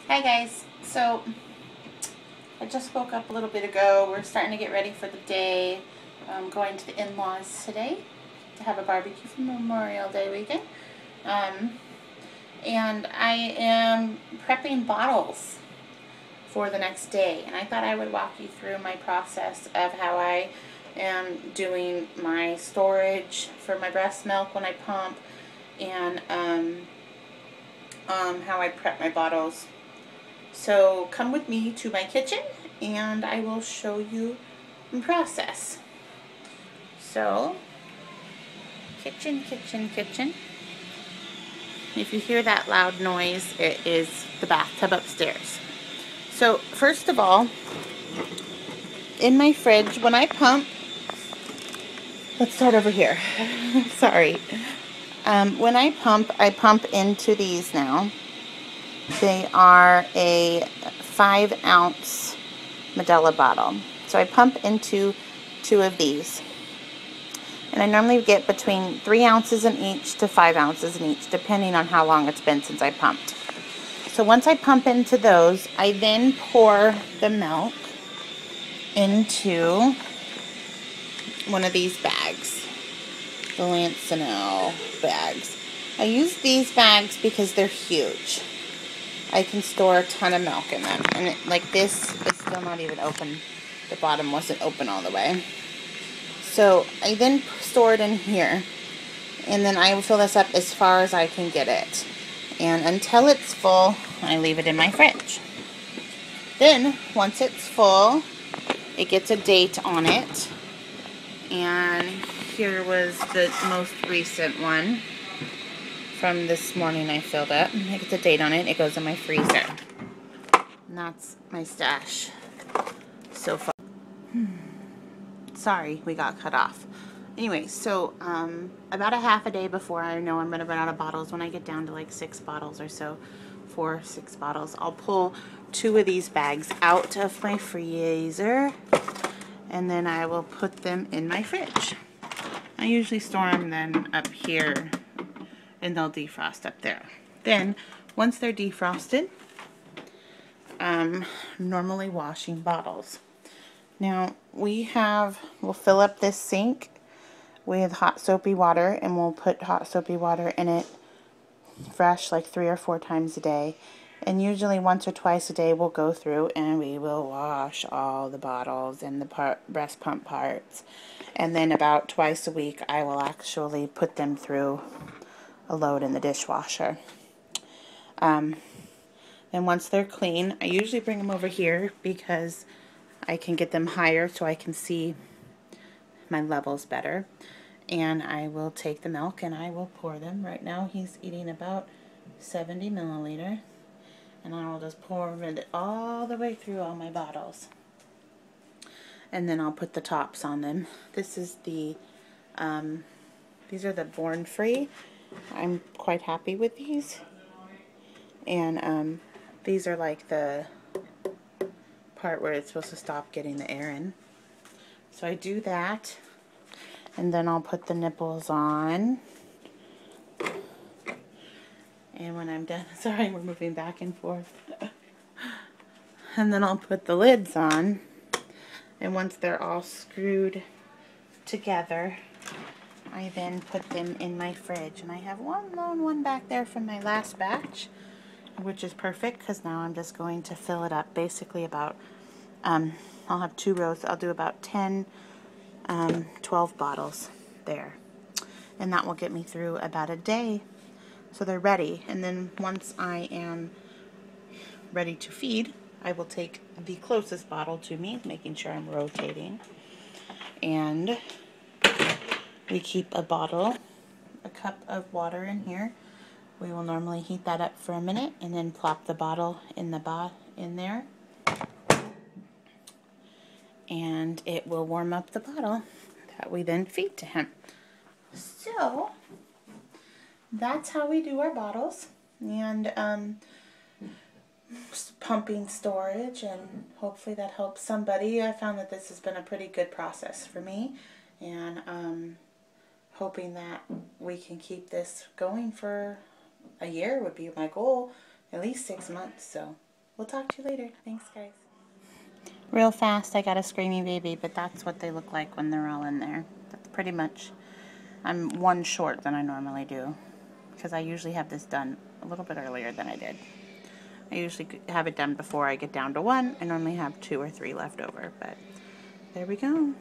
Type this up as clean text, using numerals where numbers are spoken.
Hi guys, so I just woke up a little bit ago. We're starting to get ready for the day. I'm going to the in-laws today to have a barbecue for Memorial Day weekend. And I am prepping bottles for the next day. And I thought I would walk you through my process of how I am doing my storage for my breast milk when I pump, and how I prep my bottles. So come with me to my kitchen and I will show you the process. So, kitchen. If you hear that loud noise, it is the bathtub upstairs. So first of all, in my fridge, when I pump, let's start over here. Sorry. When I pump into these now. They are a 5-ounce Medela bottle. So I pump into 2 of these. And I normally get between 3 ounces in each to 5 ounces in each, depending on how long it's been since I pumped. So once I pump into those, I then pour the milk into one of these bags, the Lancinel bags. I use these bags because they're huge. I can store a ton of milk in them. And like this is still not even open. The bottom wasn't open all the way. So I then store it in here. And then I will fill this up as far as I can get it. And until it's full, I leave it in my fridge. Then, once it's full, it gets a date on it. And here was the most recent one. From this morning I filled up. It gets a date on it. It goes in my freezer. And that's my stash so far. Sorry, we got cut off. Anyway, so about a half a day before I know I'm going to run out of bottles, when I get down to like 6 bottles or so, 4 or 6 bottles, I'll pull 2 of these bags out of my freezer, and then I will put them in my fridge. I usually store them then up here, and they'll defrost up there. Then, once they're defrosted, normally washing bottles. Now, we'll fill up this sink with hot soapy water, and we'll put hot soapy water in it fresh like 3 or 4 times a day. And usually once or twice a day we'll go through and we will wash all the bottles and the breast pump parts. And then about twice a week I will actually put them through a load in the dishwasher. And once they're clean, I usually bring them over here because I can get them higher so I can see my levels better. And I will take the milk and I will pour them. Right now he's eating about 70 milliliter. And I will just pour it all the way through all my bottles. And then I'll put the tops on them. This is the, these are the Born Free. I'm quite happy with these. And these are like the part where it's supposed to stop getting the air in. So I do that. And then I'll put the nipples on. And when I'm done, sorry, we're moving back and forth. And then I'll put the lids on. And once they're all screwed together, I then put them in my fridge. And I have one lone one back there from my last batch, which is perfect because now I'm just going to fill it up. Basically about, I'll have 2 rows. I'll do about 10, 12 bottles there. And that will get me through about a day. So they're ready. And then once I am ready to feed, I will take the closest bottle to me, making sure I'm rotating. And we keep a cup of water in here. We will normally heat that up for a minute and then plop the bottle in there. And it will warm up the bottle that we then feed to him. So that's how we do our bottles. And pumping storage, and hopefully that helps somebody. I found that this has been a pretty good process for me, and hoping that we can keep this going for a year would be my goal, at least 6 months. So We'll talk to you later. Thanks, guys. Real fast, I got a screaming baby, but that's what they look like when they're all in there. That's pretty much, I'm one short than I normally do, because I usually have this done a little bit earlier than I did. I usually have it done before I get down to one. I normally have 2 or 3 left over, but there we go.